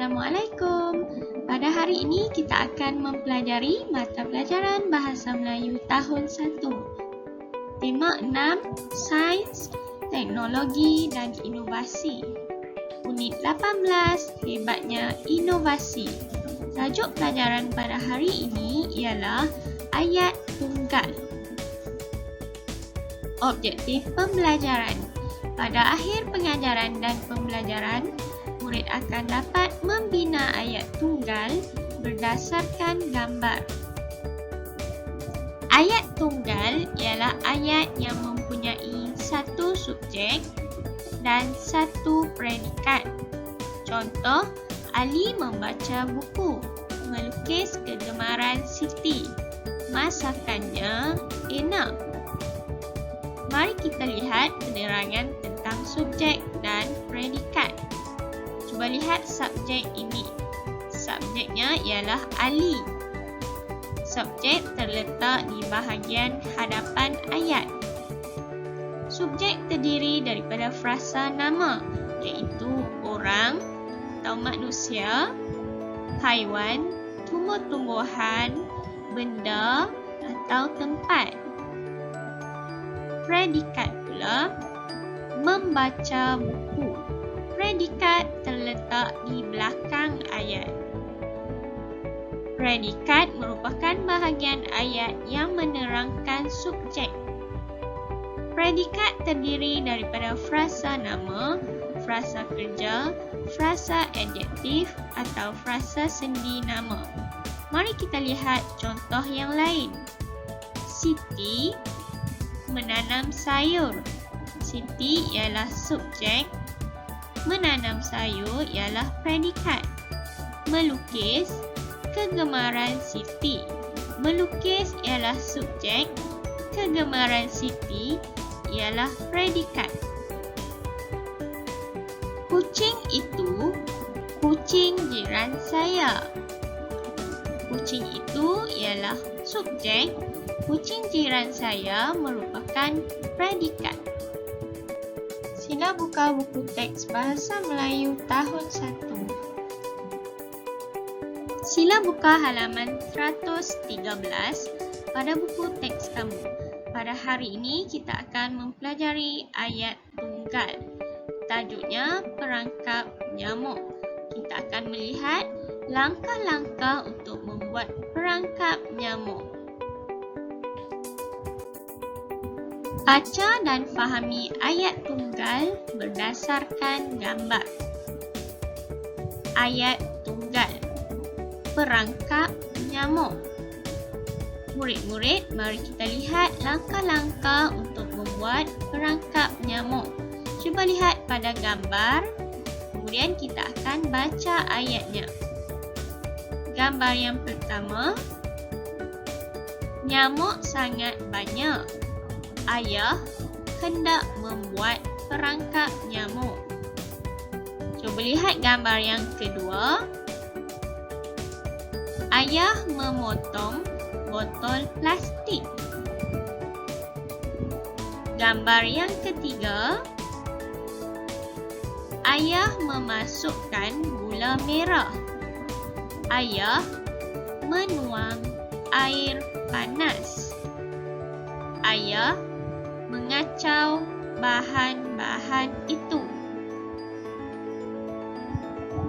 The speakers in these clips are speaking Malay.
Assalamualaikum. Pada hari ini kita akan mempelajari mata pelajaran Bahasa Melayu tahun 1. Tema 6, Sains, Teknologi dan Inovasi. Unit 18, Hebatnya Inovasi. Tajuk pelajaran pada hari ini ialah Ayat Tunggal. Objektif pembelajaran. Pada akhir pengajaran dan pembelajaran, murid akan dapat membina ayat tunggal berdasarkan gambar. Ayat tunggal ialah ayat yang mempunyai satu subjek dan satu predikat. Contoh, Ali membaca buku, melukis kegemaran Siti, masakannya enak. Mari kita lihat penerangan tentang subjek dan predikat. Cuba lihat subjek ini. Subjeknya ialah Ali. Subjek terletak di bahagian hadapan ayat. Subjek terdiri daripada frasa nama, iaitu orang atau manusia, haiwan, tumbuh-tumbuhan, benda atau tempat. Predikat pula membaca buku. Predikat terletak di belakang ayat. Predikat merupakan bahagian ayat yang menerangkan subjek. Predikat terdiri daripada frasa nama, frasa kerja, frasa adjektif atau frasa sendi nama. Mari kita lihat contoh yang lain. Siti menanam sayur. Siti ialah subjek. Menanam sayur ialah predikat. Melukis, kegemaran Siti. Melukis ialah subjek. Kegemaran Siti ialah predikat. Kucing itu kucing jiran saya. Kucing itu ialah subjek. Kucing jiran saya merupakan predikat. Sila buka buku teks Bahasa Melayu tahun 1. Sila buka halaman 113 pada buku teks kamu. Pada hari ini kita akan mempelajari ayat tunggal. Tajuknya perangkap nyamuk. Kita akan melihat langkah-langkah untuk membuat perangkap nyamuk. Baca dan fahami ayat tunggal berdasarkan gambar. Ayat tunggal. Perangkap nyamuk. Murid-murid, mari kita lihat langkah-langkah untuk membuat perangkap nyamuk. Cuba lihat pada gambar, kemudian kita akan baca ayatnya. Gambar yang pertama, nyamuk sangat banyak. Ayah hendak membuat perangkap nyamuk. Cuba lihat gambar yang kedua. Ayah memotong botol plastik. Gambar yang ketiga. Ayah memasukkan gula merah. Ayah menuang air panas. Ayah mengacau bahan-bahan itu.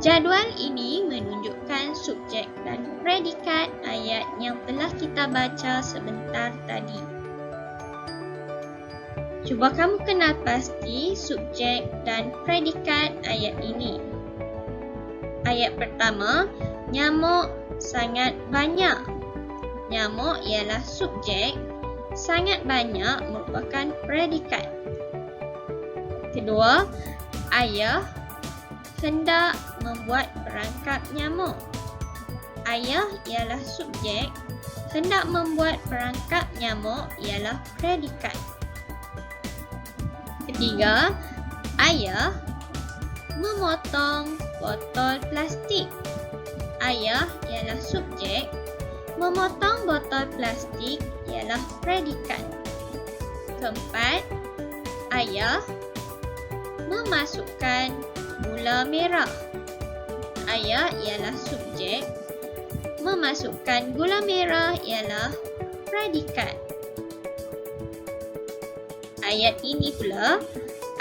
Jadual ini menunjukkan subjek dan predikat ayat yang telah kita baca sebentar tadi. Cuba kamu kenal pasti subjek dan predikat ayat ini. Ayat pertama, nyamuk sangat banyak. Nyamuk ialah subjek. Sangat banyak merupakan predikat. Kedua, ayah hendak membuat perangkap nyamuk. Ayah ialah subjek. Hendak membuat perangkap nyamuk ialah predikat. Ketiga, ayah memotong botol plastik. Ayah ialah subjek. Memotong botol plastik ialah predikat. Keempat, ayah memasukkan gula merah. ayah ialah subjek, memasukkan gula merah ialah predikat. Ayat ini pula,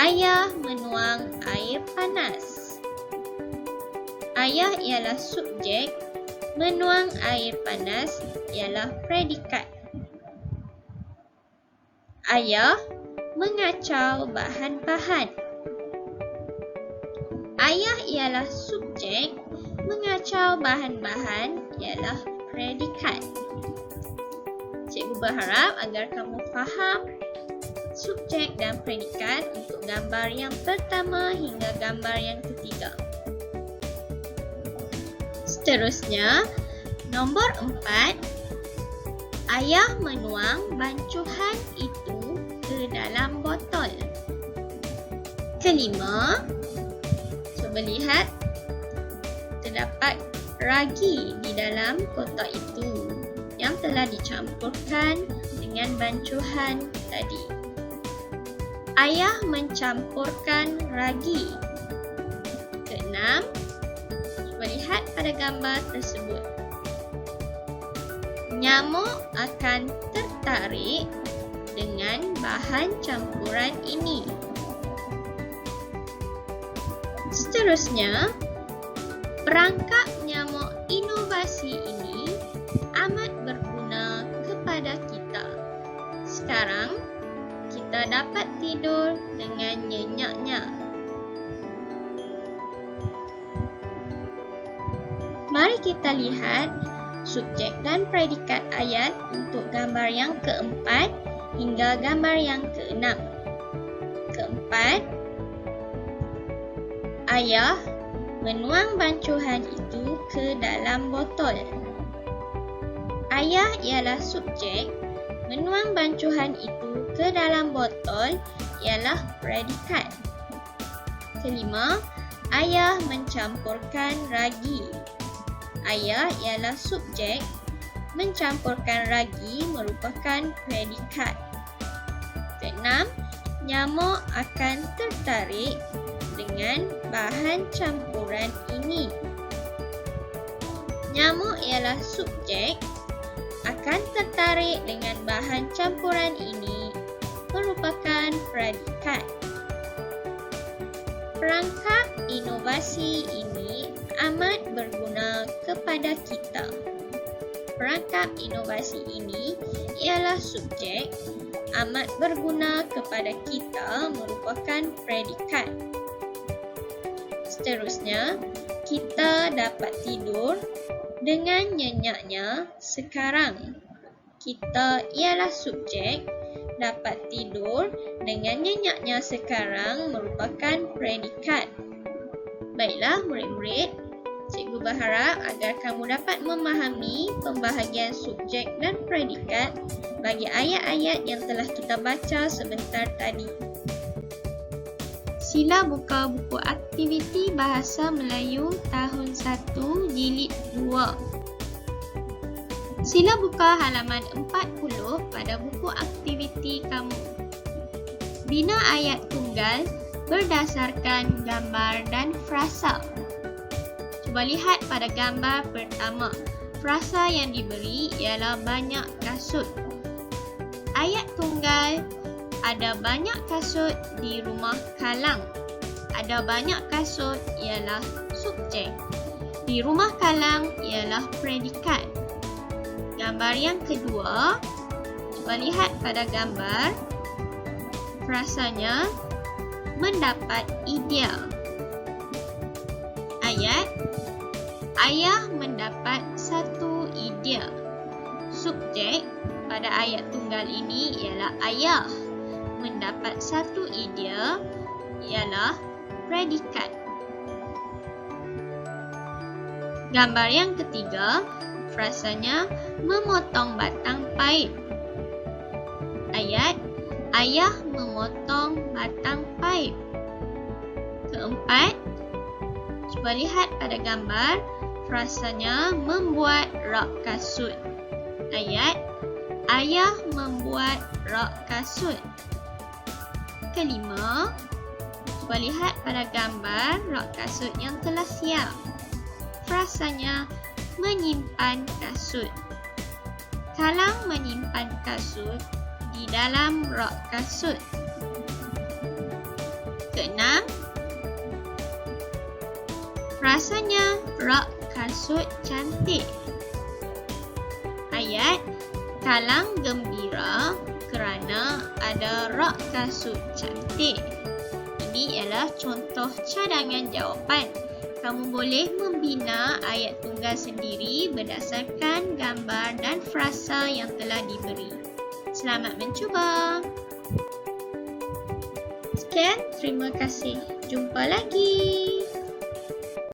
ayah menuang air panas. Ayah ialah subjek, menuang air panas ialah predikat. Ayah mengacau bahan-bahan. Ayah ialah subjek, mengacau bahan-bahan ialah predikat. Cikgu berharap agar kamu faham subjek dan predikat untuk gambar yang pertama hingga gambar yang ketiga. Seterusnya, nombor 4. Ayah menuang bancuhan itu ke dalam botol. Kelima, cuba lihat, terdapat ragi di dalam kotak itu yang telah dicampurkan dengan bancuhan tadi. Ayah mencampurkan ragi. Keenam, cuba lihat pada gambar tersebut. Nyamuk akan tertarik dengan bahan campuran ini. Seterusnya, perangkap nyamuk inovasi ini amat berguna kepada kita. Sekarang, kita dapat tidur dengan nyenyaknya. Mari kita lihat subjek dan predikat ayat untuk gambar yang keempat hingga gambar yang keenam. Keempat, ayah menuang bancuhan itu ke dalam botol. Ayah ialah subjek, menuang bancuhan itu ke dalam botol ialah predikat. Kelima, ayah mencampurkan ragi. Ayah ialah subjek, mencampurkan ragi merupakan predikat. Keenam, nyamuk akan tertarik dengan bahan campuran ini. Nyamuk ialah subjek, akan tertarik dengan bahan campuran ini merupakan predikat. Perangkap inovasi ini amat berguna kepada kita. Perangkap inovasi ini ialah subjek, amat berguna kepada kita merupakan predikat. Seterusnya, kita dapat tidur dengan nyenyaknya sekarang. Kita ialah subjek, dapat tidur dengan nyenyaknya sekarang merupakan predikat. Baiklah murid-murid, cikgu berharap agar kamu dapat memahami pembahagian subjek dan predikat bagi ayat-ayat yang telah kita baca sebentar tadi. Sila buka buku aktiviti Bahasa Melayu tahun 1 jilid 2. Sila buka halaman 40 pada buku aktiviti kamu. Bina ayat tunggal berdasarkan gambar dan frasa. Cuba lihat pada gambar pertama. Frasa yang diberi ialah banyak kasut. Ayat tunggal, ada banyak kasut di rumah Kalang. Ada banyak kasut ialah subjek. Di rumah Kalang ialah predikat. Gambar yang kedua, cuba lihat pada gambar. Frasanya mendapat idea. Ayat, ayah mendapat satu idea. Subjek pada ayat tunggal ini ialah ayah. Mendapat satu idea ialah predikat. Gambar yang ketiga, frasanya memotong batang paip. Ayat, ayah memotong batang paip. Keempat, cuba lihat pada gambar, frasanya membuat rak kasut. Ayat, ayah membuat rak kasut. Kelima, cuba lihat pada gambar rak kasut yang telah siap. frasanya menyimpan kasut. Kalang menyimpan kasut di dalam rok kasut. Keenam, rasanya rok kasut cantik. Ayat, Kalang gembira kerana ada rok kasut cantik. Ini ialah contoh cadangan jawapan. Kamu boleh membina ayat tunggal sendiri berdasarkan gambar dan frasa yang telah diberi. Selamat mencuba. Sekian, terima kasih. Jumpa lagi.